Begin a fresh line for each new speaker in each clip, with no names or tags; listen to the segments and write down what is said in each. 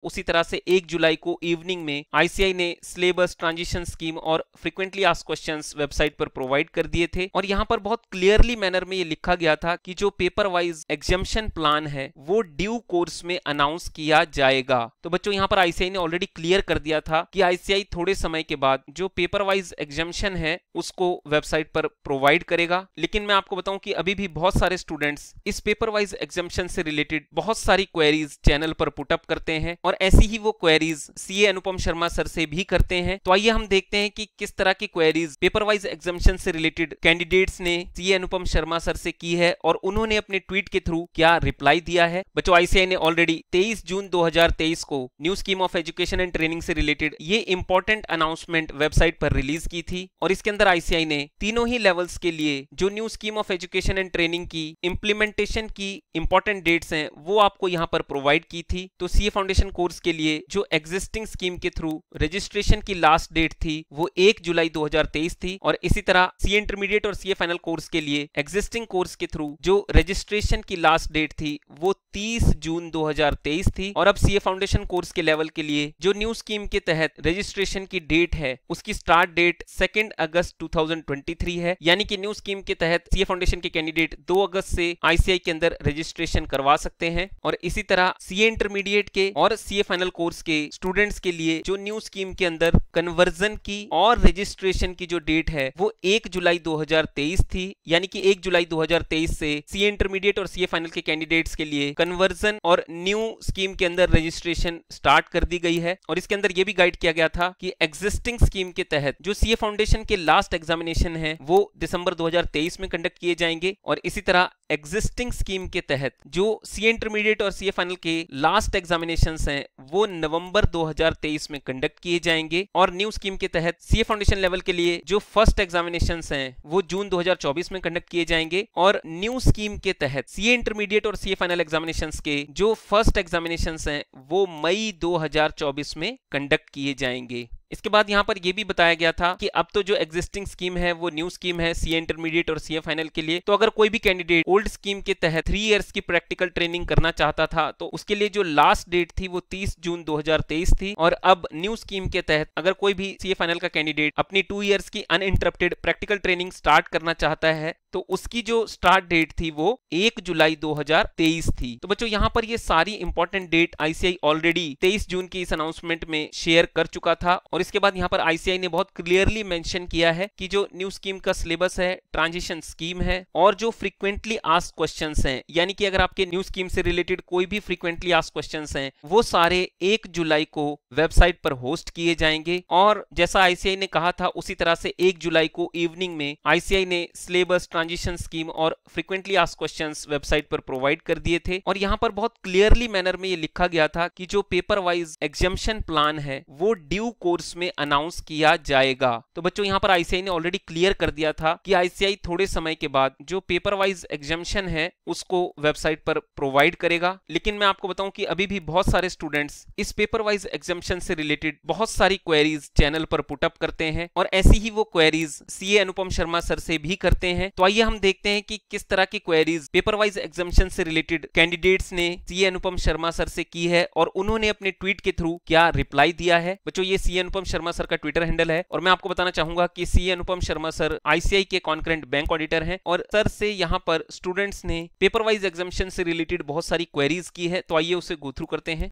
उसी तरह से 1 जुलाई को इवनिंग में आईसीआई ने सिलेबस, ट्रांजिशन स्कीम और फ्रीक्वेंटली आस्क्ड क्वेश्चंस वेबसाइट पर प्रोवाइड कर दिए थे। और यहाँ पर बहुत क्लियरली मैनर में ये लिखा गया था कि जो पेपर वाइज एग्जामिशन प्लान है वो ड्यू कोर्स में अनाउंस किया जाएगा। तो बच्चों यहाँ पर आईसीआई ने ऑलरेडी क्लियर कर दिया था कि आईसीआई थोड़े समय के बाद जो पेपर वाइज एग्जामिशन है उसको वेबसाइट पर प्रोवाइड करेगा। लेकिन मैं आपको बताऊं कि अभी भी बहुत सारे स्टूडेंट्स इस पेपर वाइज एग्जामिशन से रिलेटेड बहुत सारी क्वेरीज चैनल पर पुटअप करते हैं और ऐसी ही वो क्वेरीज सीए अनुपम शर्मा सर से भी करते हैं। तो आइए हम देखते हैं कि किस तरह की क्वेरीज पेपर वाइज एग्जामिशन से रिलेटेड कैंडिडेट्स ने सीए अनुपम शर्मा सर से की है और उन्होंने अपने ट्वीट के थ्रू क्या रिप्लाई दिया है। बच्चों आईसीआई ने ऑलरेडी 23 जून 2023 को new scheme of education and training से रिलेटेड ये इंपॉर्टेंट अनाउंसमेंट वेबसाइट पर रिलीज की थी और इसके अंदर आईसीआई ने तीनों ही लेवल्स के लिए जो new scheme of education and training की इंप्लीमेंटेशन की इंपॉर्टेंट डेट्स हैं वो आपको यहां पर प्रोवाइड की थी। तो सीए फाउंडेशन कोर्स के लिए जो एग्जिस्टिंग स्कीम के थ्रू रजिस्ट्रेशन की लास्ट डेट थी वो 1 जुलाई 2023 थी और इसी तरह सीए इंटरमीडिएट और सीए फाइनल कोर्स के लिए एग्जिस्टिंग कोर्स के थ्रू जो रजिस्ट्रेशन की लास्ट डेट थी वो 30 जून 2023 थी। और अब सीए फाउंडेशन कोर्स के लेवल के लिए जो न्यू स्कीम के तहत रजिस्ट्रेशन की डेट है उसकी स्टार्ट डेट 2 अगस्त 2023 है, यानी कि न्यू स्कीम के तहत सीए फाउंडेशन के कैंडिडेट 2 अगस्त से आईसीआई के अंदर रजिस्ट्रेशन करवा सकते हैं। और इसी तरह सीए इंटरमीडिएट के और सीए फाइनल कोर्स के स्टूडेंट्स के लिए जो न्यू स्कीम के अंदर कन्वर्जन की और रजिस्ट्रेशन की जो डेट है वो 1 जुलाई 2023 थी, यानी कि 1 जुलाई 2023 से सीए इंटरमीडिएट और सीए फाइनल के कैंडिडेट्स के लिए कन्वर्जन और न्यू स्कीम के अंदर रजिस्ट्रेशन स्टार्ट कर दी गई है। और इसके अंदर यह भी गाइड किया गया था कि एग्जिस्टिंग स्कीम के तहत जो सीए फाउंडेशन के लास्ट एग्जामिनेशन है वो दिसंबर 2023 में कंडक्ट किए जाएंगे और इसी तरह एग्जिस्टिंग स्कीम के तहत जो सीए इंटरमीडिएट और सीए फाइनल के लास्ट एग्जामिनेशंस हैं वो नवंबर 2023 में कंडक्ट किए जाएंगे और न्यू स्कीम के तहत सीए फाउंडेशन लेवल के लिए जो फर्स्ट एग्जामिनेशंस हैं वो जून 2024 में कंडक्ट किए जाएंगे और न्यू स्कीम के तहत सीए इंटरमीडिएट और सीए फाइनल एग्जामिनेशंस के जो फर्स्ट एग्जामिनेशंस हैं वो मई 2024 में कंडक्ट किए जाएंगे। इसके बाद यहाँ पर यह भी बताया गया था कि अब तो जो एग्जिस्टिंग स्कीम है वो न्यू स्कीम है सीए इंटरमीडिएट और सीए फाइनल के लिए। तो अगर कोई भी कैंडिडेट ओल्ड स्कीम के तहत 3 इयर्स की प्रैक्टिकल ट्रेनिंग करना चाहता था तो उसके लिए जो लास्ट डेट थी वो 30 जून 2023 थी और अब न्यू स्कीम के तहत अगर कोई भी सीए फाइनल का कैंडिडेट अपनी 2 इयर्स की अनइंटरप्टेड प्रैक्टिकल ट्रेनिंग स्टार्ट करना चाहता है तो उसकी जो स्टार्ट डेट थी वो 1 जुलाई 2023 थी। तो बच्चों यहाँ पर ये सारी इंपॉर्टेंट डेट आईसीआई ऑलरेडी 23 जून की इस अनाउंसमेंट में शेयर कर चुका था और इसके बाद यहाँ पर आईसीआई ने बहुत क्लियरली मेंशन किया है कि जो न्यू स्कीम का सिलेबस है, ट्रांजिशन स्कीम है और जो फ्रीक्वेंटली आस्क्ड क्वेश्चंस हैं, यानी कि अगर आपके न्यू स्कीम से रिलेटेड कोई भी फ्रीक्वेंटली आस्क्ड क्वेश्चंस हैं वो सारे 1 जुलाई को वेबसाइट पर होस्ट किए जाएंगे। और जैसा आईसीआई ने कहा था उसी तरह से 1 जुलाई को इवनिंग में आईसीआई ने सिलेबस, ट्रांजिशन स्कीम और फ्रीक्वेंटली आस्क्ड क्वेश्चंस वेबसाइट पर प्रोवाइड कर दिए थे और यहाँ पर बहुत क्लियरली मैनर में ये लिखा गया था कि जो पेपर वाइज एग्जामिनेशन प्लान है वो ड्यू कोर्स में अनाउंस किया जाएगा। तो बच्चों यहाँ पर आईसीआई ने ऑलरेडी क्लियर कर दिया था कि आईसीआई थोड़े समय के बाद जो पेपर वाइज एग्जामिनेशन है उसको वेबसाइट पर प्रोवाइड करेगा। लेकिन मैं आपको बताऊं कि अभी भी बहुत सारे स्टूडेंट्स इस पेपर वाइज एग्जामिनेशन से रिलेटेड बहुत सारी क्वेरीज चैनल पर पुटअप करते हैं और ऐसी ही वो क्वेरीज सीए अनुपम शर्मा सर से भी करते हैं। तो आइए हम देखते हैं कि किस तरह की क्वेरीज पेपर वाइज एग्जामिनेशन से रिलेटेड कैंडिडेट्स ने सीए अनुपम शर्मा सर से की है और उन्होंने अपने ट्वीट के थ्रू क्या रिप्लाई दिया है। बच्चों ये सीए अनुपम शर्मा सर का ट्विटर हैंडल है और मैं आपको बताना चाहूंगा कि सीए अनुपम शर्मा सर आईसीआई के कॉन्करेंट बैंक ऑडिटर हैं और सर से यहां पर स्टूडेंट्स ने पेपर वाइज एग्जामिनेशन से रिलेटेड बहुत सारी क्वेरीज की है। तो आइए उसे गो थ्रू करते हैं।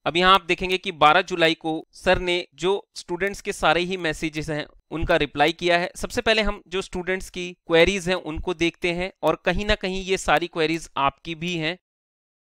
अब यहाँ आप देखेंगे कि 12 जुलाई को सर ने जो स्टूडेंट्स के सारे ही मैसेजेस हैं उनका रिप्लाई किया है। सबसे पहले हम जो स्टूडेंट्स की क्वेरीज हैं उनको देखते हैं और कहीं ना कहीं ये सारी क्वेरीज आपकी भी हैं।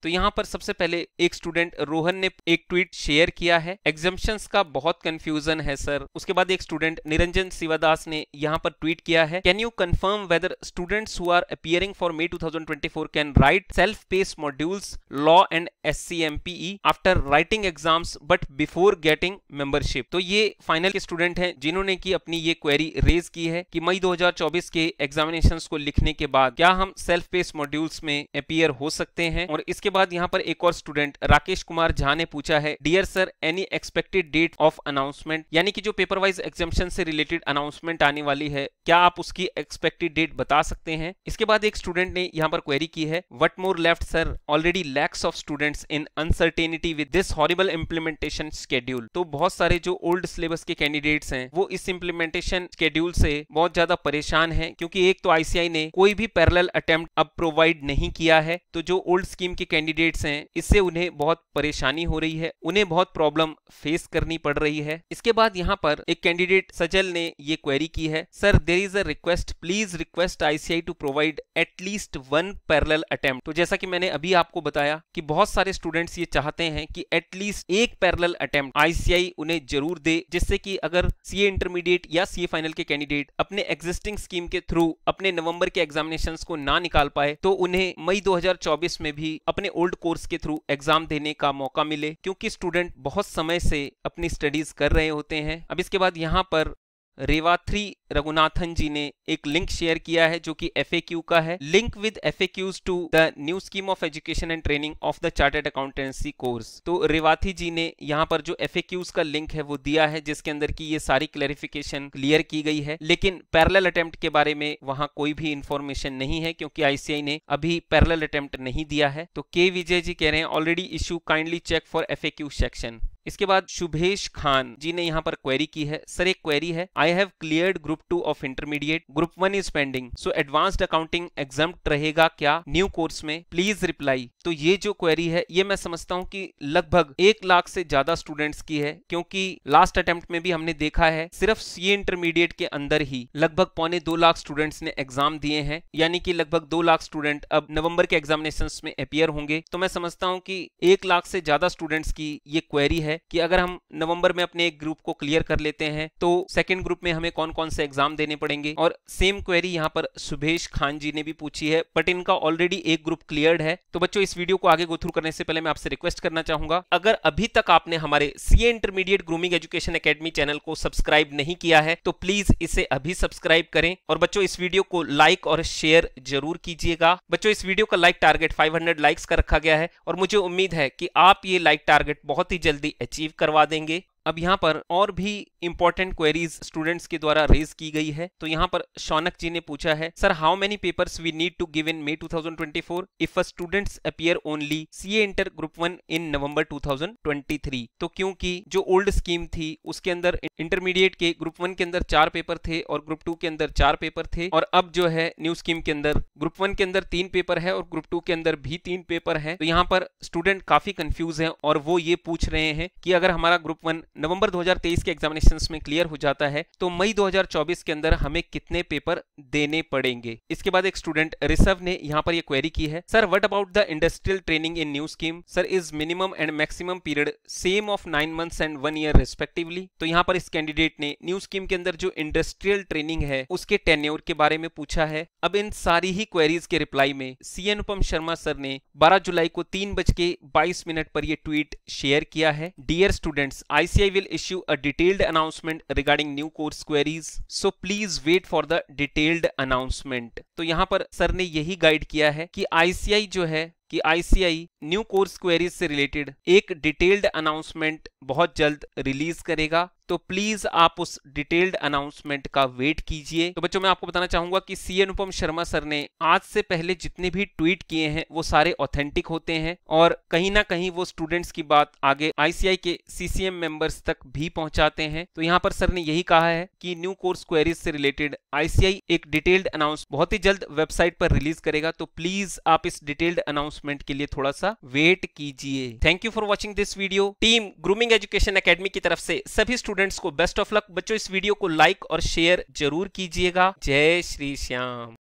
तो यहाँ पर सबसे पहले एक स्टूडेंट रोहन ने एक ट्वीट शेयर किया है, एग्जाम्पशंस का बहुत कंफ्यूजन है सर। उसके बाद एक स्टूडेंट निरंजन शिवदास ने यहाँ पर ट्वीट किया है, can you confirm whether students who are appearing for May 2024 can write self paced modules law and SCMPE after writing exams but before getting membership. तो ये फाइनल के स्टूडेंट हैं जिन्होंने की अपनी ये क्वेरी रेज की है कि मई 2024 के एग्जामिनेशंस को लिखने के बाद क्या हम सेल्फ पेस्ड मॉड्यूल्स में अपीयर हो सकते हैं। और इसके बाद यहाँ पर एक और स्टूडेंट राकेश कुमार झा ने पूछा है, dear sir any expected date of announcement, यानी कि जो पेपर वाइज एग्जामिनेशन से रिलेटेड अनाउंसमेंट आने वाली है, क्या आप उसकी एक्सपेक्टेड डेट बता सकते हैं। इसके बाद एक स्टूडेंट ने यहाँ पर क्वेरी की है, what more left sir, already lakhs of students in uncertainty with this horrible implementation schedule. तो बहुत सारे जो ओल्ड सिलेबस के कैंडिडेट्स हैं वो इस इंप्लीमेंटेशन शेड्यूल से बहुत ज्यादा परेशान हैं, क्योंकि एक तो आईसीआई ने कोई भी पैरेलल अटेम्प्ट अब प्रोवाइड नहीं किया है, तो जो ओल्ड स्कीम के कैंडिडेट्स हैं इससे उन्हें बहुत परेशानी हो रही है, उन्हें बहुत प्रॉब्लम फेस करनी पड़ रही है। इसके बाद यहाँ पर एक कैंडिडेट सजल ने ये क्वेरी की है, sir there is a request, please request ICAI to provide at least one parallel attempt. तो जैसा कि मैंने अभी आपको बताया कि बहुत सारे स्टूडेंट्स ये चाहते हैं कि एटलीस्ट एक पैरेलल अटेम्प्ट आईसीआई उन्हें जरूर दे, जिससे कि अगर सीए इंटरमीडिएट या सीए फाइनल के कैंडिडेट अपने एग्जिस्टिंग स्कीम के थ्रू अपने नवंबर के एग्जामिनेशंस को ना निकाल पाए तो उन्हें मई 2024 में भी अपने ओल्ड कोर्स के थ्रू एग्जाम देने का मौका मिले, क्योंकि स्टूडेंट बहुत समय से अपनी स्टडीज कर रहे होते हैं। अब इसके बाद यहाँ पर रेवाथ्री रघुनाथन जी ने एक लिंक शेयर किया है जो कि FAQ का है, link with FAQs to the new scheme of education and training of the chartered accountancy course. तो रेवाथी जी ने यहाँ पर जो FAQs का लिंक है वो दिया है, जिसके अंदर की ये सारी क्लैरिफिकेशन क्लियर की गई है, लेकिन पैरेलल अटेम्प्ट के बारे में वहां कोई भी इंफॉर्मेशन नहीं है, क्योंकि आईसीआई ने अभी पैरेलल अटेम्प्ट नहीं दिया है। तो के विजय जी कह रहे हैं, already issue, kindly check for FAQ section. इसके बाद शुभेश खान जी ने यहाँ पर क्वेरी की है, सर एक क्वेरी है, I have cleared group 2 of intermediate, group 1 is pending, so advanced accounting exempt रहेगा क्या न्यू कोर्स में, प्लीज रिप्लाई। तो ये जो क्वेरी है ये मैं समझता हूँ कि लगभग 1 लाख से ज्यादा स्टूडेंट्स की है, क्योंकि लास्ट अटेम्प्ट में भी हमने देखा है सिर्फ सीए इंटरमीडिएट के अंदर ही लगभग 1.25 लाख स्टूडेंट्स ने एग्जाम दिए हैं, यानी कि लगभग 2 लाख स्टूडेंट अब नवंबर के एग्जामिनेशंस में अपीयर होंगे। तो मैं समझता हूँ कि 1 लाख से ज्यादा स्टूडेंट्स की ये क्वेरी है कि अगर हम नवंबर में अपने एक ग्रुप को क्लियर कर लेते हैं तो सेकंड ग्रुप में हमें कौन कौन से एग्जाम देने पड़ेंगे। और सेम क्वेरी यहाँ पर सुभेश खान जी ने भी पूछी है, बट इनका ऑलरेडी एक ग्रुप क्लियर्ड है। तो बच्चों इस वीडियो को आगे गो थ्रू करने से पहले मैं आपसे रिक्वेस्ट करना चाहूंगा, अगर अभी तक आपने हमारे CA intermediate grooming education academy channel को सब्सक्राइब नहीं किया है तो प्लीज इसे अभी सब्सक्राइब करें। और बच्चों इस वीडियो को लाइक और शेयर जरूर कीजिएगा। बच्चों इस वीडियो का लाइक टारगेट 500 लाइक्स का रखा गया है और मुझे उम्मीद है कि आप ये लाइक टारगेट बहुत ही जल्दी अचीव करवा देंगे। अब यहाँ पर और भी इंपॉर्टेंट क्वेरीज स्टूडेंट्स के द्वारा रेज की गई है। तो यहाँ पर शौनक जी ने पूछा है, sir how many papers we need to give in May 2024 if a students appear only CA inter group 1 in November 2023। तो क्योंकि जो ओल्ड स्कीम थी उसके अंदर इंटरमीडिएट के ग्रुप 1 के अंदर 4 पेपर थे और ग्रुप 2 के अंदर 4 पेपर थे, और अब जो है न्यू स्कीम के अंदर ग्रुप 1 के अंदर 3 पेपर है और ग्रुप 2 के अंदर भी 3 पेपर है। तो यहाँ पर स्टूडेंट काफी कंफ्यूज है और वो ये पूछ रहे हैं कि अगर हमारा ग्रुप 1 नवंबर 2023 के एग्जामिनेशंस में क्लियर हो जाता है तो मई 2024 के अंदर हमें कितने पेपर देने पड़ेंगे। इसके बाद एक स्टूडेंट ऋषभ ने यहाँ पर ये क्वेरी की है, sir what about the industrial training in new scheme, sir is minimum and maximum period same of 9 months and 1 year respectively. तो यहाँ पर इस कैंडिडेट ने न्यू स्कीम के अंदर जो इंडस्ट्रियल ट्रेनिंग है उसके टेन्योर के बारे में पूछा है। अब इन सारी ही क्वेरीज के रिप्लाई में सी अनुपम शर्मा सर ने 12 जुलाई को 3:22 पर ये ट्वीट शेयर किया है, dear students, ICAI will issue a detailed announcement regarding new course queries, so please wait for the detailed announcement। तो यहाँ पर सर ने यही गाइड किया है कि ICAI जो है कि ICAI न्यू कोर्स क्वेरीज से रिलेटेड एक डिटेल्ड अनाउंसमेंट बहुत जल्द रिलीज करेगा, तो प्लीज आप उस डिटेल्ड अनाउंसमेंट का वेट कीजिए। तो बच्चों मैं आपको बताना चाहूंगा कि सी अनुपम शर्मा सर ने आज से पहले जितने भी ट्वीट किए हैं वो सारे ऑथेंटिक होते हैं और कहीं ना कहीं वो स्टूडेंट्स की बात आगे ICAI के CCM मेंबर्स तक भी पहुंचाते हैं। तो यहाँ पर सर ने यही कहा है कि न्यू कोर्स क्वेरीज से रिलेटेड ICAI एक डिटेल्ड अनाउंस बहुत ही जल्द वेबसाइट पर रिलीज करेगा, तो प्लीज आप इस डिटेल्ड अनाउंसमेंट के लिए थोड़ा सा वेट कीजिए। Thank you for watching this video. Team grooming education academy की तरफ से सभी स्टूडेंट्स को बेस्ट ऑफ लक। बच्चों इस वीडियो को लाइक और शेयर जरूर कीजिएगा। जय श्री श्याम।